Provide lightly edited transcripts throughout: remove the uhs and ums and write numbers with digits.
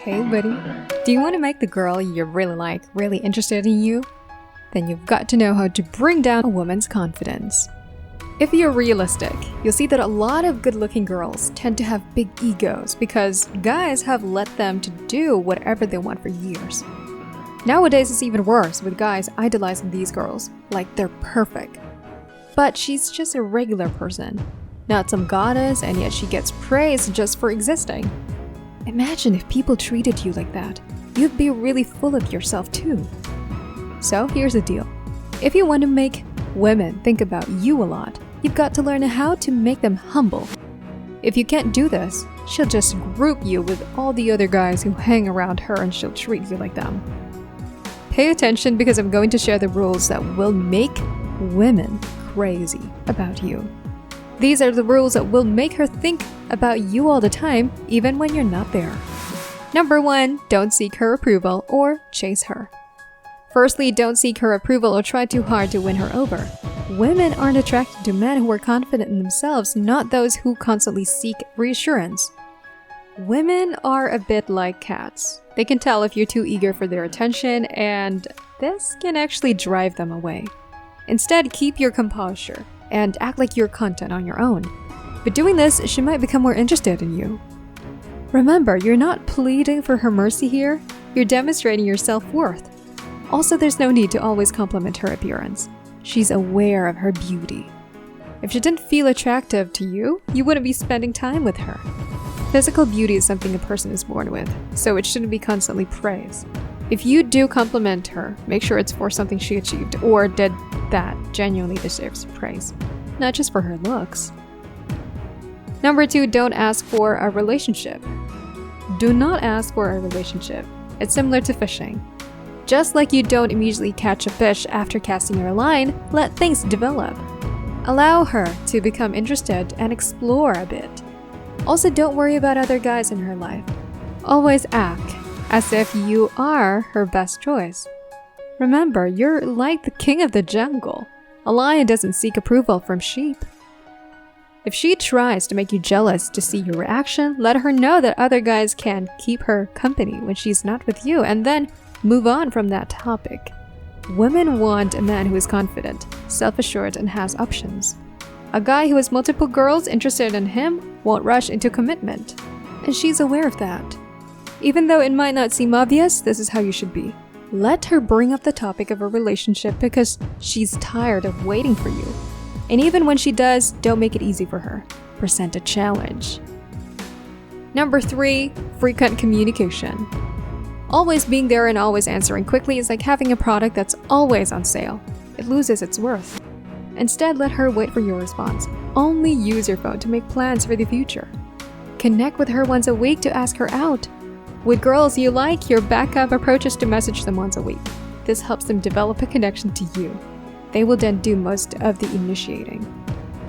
Hey buddy, do you want to make the girl you really like really interested in you? Then you've got to know how to bring down a woman's confidence. If you're realistic, you'll see that a lot of good-looking girls tend to have big egos because guys have let them to do whatever they want for years. Nowadays it's even worse with guys idolizing these girls like they're perfect. But she's just a regular person, not some goddess, and yet she gets praised just for existing. Imagine if people treated you like that. You'd be really full of yourself too. So here's the deal. If you want to make women think about you a lot, you've got to learn how to make them humble. If you can't do this, she'll just group you with all the other guys who hang around her and she'll treat you like them. Pay attention because I'm going to share the rules that will make women crazy about you. These are the rules that will make her think about you all the time, even when you're not there. Number 1, don't seek her approval or chase her. Firstly, don't seek her approval or try too hard to win her over. Women aren't attracted to men who are confident in themselves, not those who constantly seek reassurance. Women are a bit like cats. They can tell if you're too eager for their attention, and this can actually drive them away. Instead, keep your composure and act like you're content on your own. But doing this, she might become more interested in you. Remember, you're not pleading for her mercy here, you're demonstrating your self-worth. Also, there's no need to always compliment her appearance. She's aware of her beauty. If she didn't feel attractive to you, you wouldn't be spending time with her. Physical beauty is something a person is born with, so it shouldn't be constantly praised. If you do compliment her, make sure it's for something she achieved or did that genuinely deserves praise, not just for her looks. Number 2, don't ask for a relationship. Do not ask for a relationship. It's similar to fishing. Just like you don't immediately catch a fish after casting your line, let things develop. Allow her to become interested and explore a bit. Also, don't worry about other guys in her life. Always act as if you are her best choice. Remember, you're like the king of the jungle. A lion doesn't seek approval from sheep. If she tries to make you jealous to see your reaction, let her know that other guys can keep her company when she's not with you, and then move on from that topic. Women want a man who is confident, self-assured, and has options. A guy who has multiple girls interested in him won't rush into commitment, and she's aware of that. Even though it might not seem obvious, this is how you should be. Let her bring up the topic of a relationship because she's tired of waiting for you. And even when she does, don't make it easy for her. Present a challenge. Number 3, frequent communication. Always being there and always answering quickly is like having a product that's always on sale. It loses its worth. Instead, let her wait for your response. Only use your phone to make plans for the future. Connect with her once a week to ask her out. With girls you like, your backup approach is to message them once a week. This helps them develop a connection to you. They will then do most of the initiating.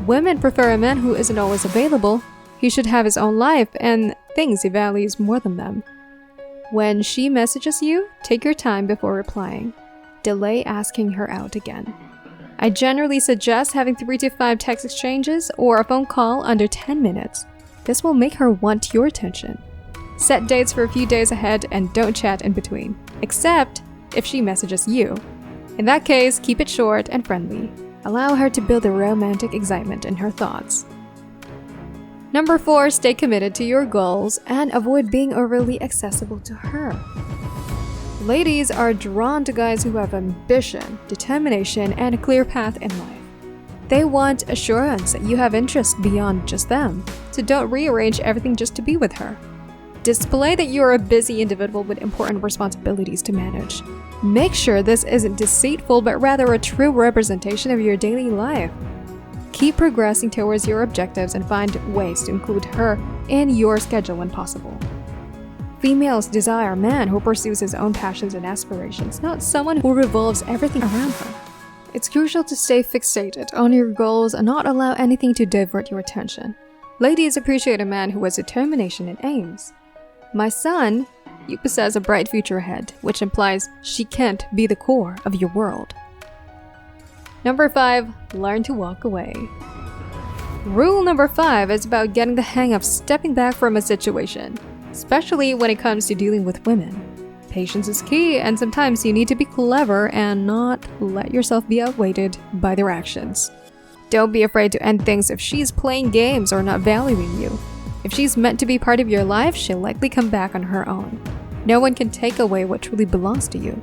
Women prefer a man who isn't always available. He should have his own life and things he values more than them. When she messages you, take your time before replying. Delay asking her out again. I generally suggest having 3 to 5 text exchanges or a phone call under 10 minutes. This will make her want your attention. Set dates for a few days ahead and don't chat in between, except if she messages you. In that case, keep it short and friendly. Allow her to build a romantic excitement in her thoughts. Number 4, stay committed to your goals and avoid being overly accessible to her. Ladies are drawn to guys who have ambition, determination, and a clear path in life. They want assurance that you have interests beyond just them, so don't rearrange everything just to be with her. Display that you're a busy individual with important responsibilities to manage. Make sure this isn't deceitful but rather a true representation of your daily life. Keep progressing towards your objectives and find ways to include her in your schedule when possible. Females desire a man who pursues his own passions and aspirations, not someone who revolves everything around her. It's crucial to stay fixated on your goals and not allow anything to divert your attention. Ladies appreciate a man who has determination and aims. My son, you possess a bright future ahead, which implies she can't be the core of your world. Number 5, learn to walk away. Rule number 5 is about getting the hang of stepping back from a situation. especially when it comes to dealing with women. Patience is key, and sometimes you need to be clever and not let yourself be outweighed by their actions. Don't be afraid to end things if she's playing games or not valuing you. If she's meant to be part of your life, she'll likely come back on her own. No one can take away what truly belongs to you.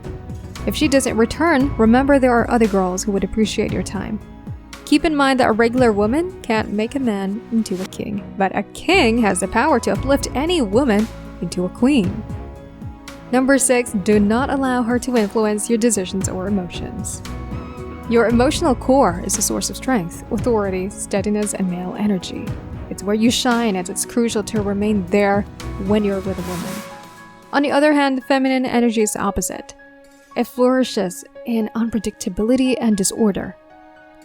If she doesn't return, remember there are other girls who would appreciate your time. Keep in mind that a regular woman can't make a man into a king, but a king has the power to uplift any woman into a queen. Number 6, do not allow her to influence your decisions or emotions. Your emotional core is a source of strength, authority, steadiness, and male energy. It's where you shine, and it's crucial to remain there when you're with a woman. On the other hand, feminine energy is the opposite. It flourishes in unpredictability and disorder.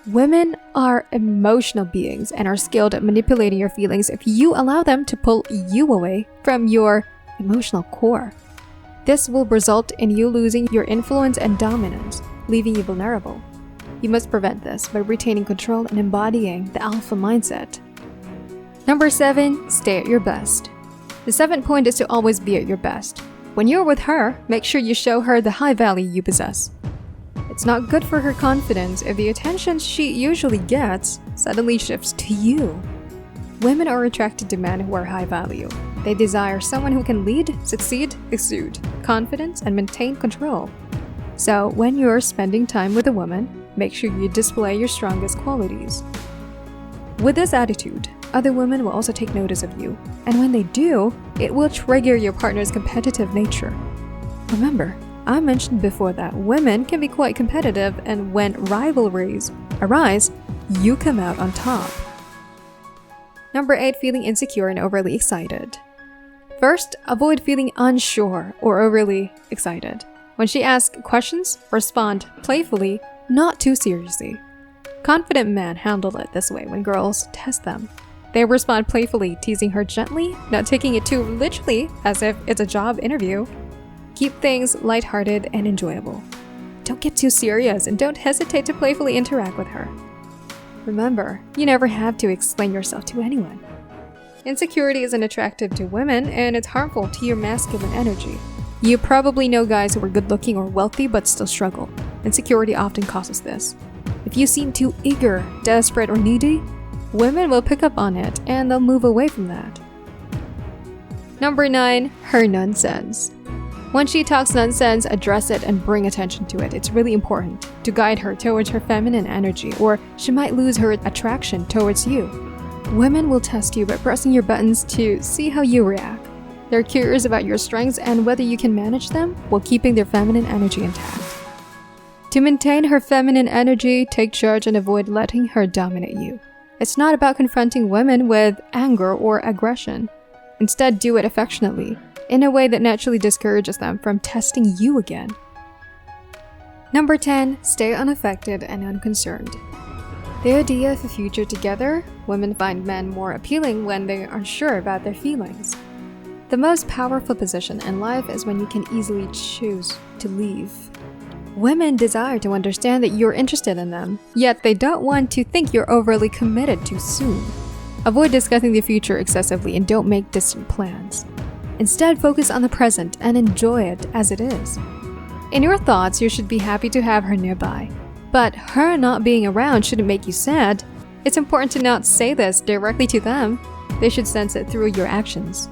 Women are emotional beings and are skilled at manipulating your feelings if you allow them to pull you away from your emotional core. This will result in you losing your influence and dominance, leaving you vulnerable. You must prevent this by retaining control and embodying the alpha mindset. Number 7, stay at your best. The 7th point is to always be at your best. When you're with her, make sure you show her the high value you possess. It's not good for her confidence if the attention she usually gets suddenly shifts to you. Women are attracted to men who are high value. They desire someone who can lead, succeed, exude confidence, and maintain control. So when you're spending time with a woman, make sure you display your strongest qualities. With this attitude, other women will also take notice of you, and when they do, it will trigger your partner's competitive nature. Remember, I mentioned before that women can be quite competitive, and when rivalries arise, you come out on top. Number 8, feeling insecure and overly excited. First, avoid feeling unsure or overly excited. When she asks questions, respond playfully, not too seriously. Confident men handle it this way when girls test them. They respond playfully, teasing her gently, not taking it too literally as if it's a job interview. Keep things lighthearted and enjoyable. Don't get too serious and don't hesitate to playfully interact with her. Remember, you never have to explain yourself to anyone. Insecurity isn't attractive to women, and it's harmful to your masculine energy. You probably know guys who are good-looking or wealthy but still struggle. Insecurity often causes this. If you seem too eager, desperate, or needy, women will pick up on it and they'll move away from that. Number 9, her nonsense. When she talks nonsense, address it and bring attention to it. It's really important to guide her towards her feminine energy, or she might lose her attraction towards you. Women will test you by pressing your buttons to see how you react. They're curious about your strengths and whether you can manage them while keeping their feminine energy intact. To maintain her feminine energy, take charge and avoid letting her dominate you. It's not about confronting women with anger or aggression. Instead, do it affectionately, in a way that naturally discourages them from testing you again. Number 10, stay unaffected and unconcerned. The idea of a future together, women find men more appealing when they are unsure about their feelings. The most powerful position in life is when you can easily choose to leave. Women desire to understand that you're interested in them, yet they don't want to think you're overly committed too soon. Avoid discussing the future excessively and don't make distant plans. Instead, focus on the present and enjoy it as it is. In your thoughts, you should be happy to have her nearby. But her not being around shouldn't make you sad. It's important to not say this directly to them. They should sense it through your actions.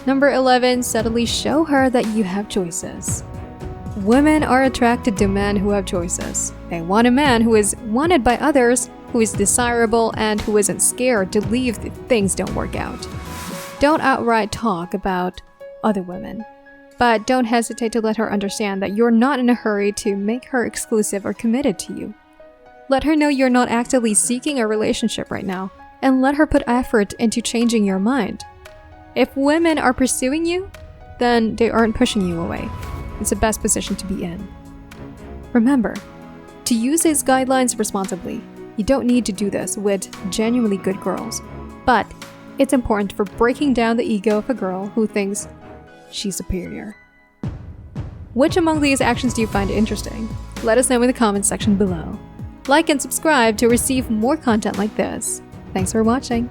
Number 11, subtly show her that you have choices. Women are attracted to men who have choices. They want a man who is wanted by others, who is desirable, and who isn't scared to leave if things don't work out. Don't outright talk about other women, but don't hesitate to let her understand that you're not in a hurry to make her exclusive or committed to you. Let her know you're not actively seeking a relationship right now, and let her put effort into changing your mind. If women are pursuing you, then they aren't pushing you away. It's the best position to be in. Remember, to use these guidelines responsibly, you don't need to do this with genuinely good girls, but it's important for breaking down the ego of a girl who thinks she's superior. Which among these actions do you find interesting? Let us know in the comments section below. Like and subscribe to receive more content like this. Thanks for watching.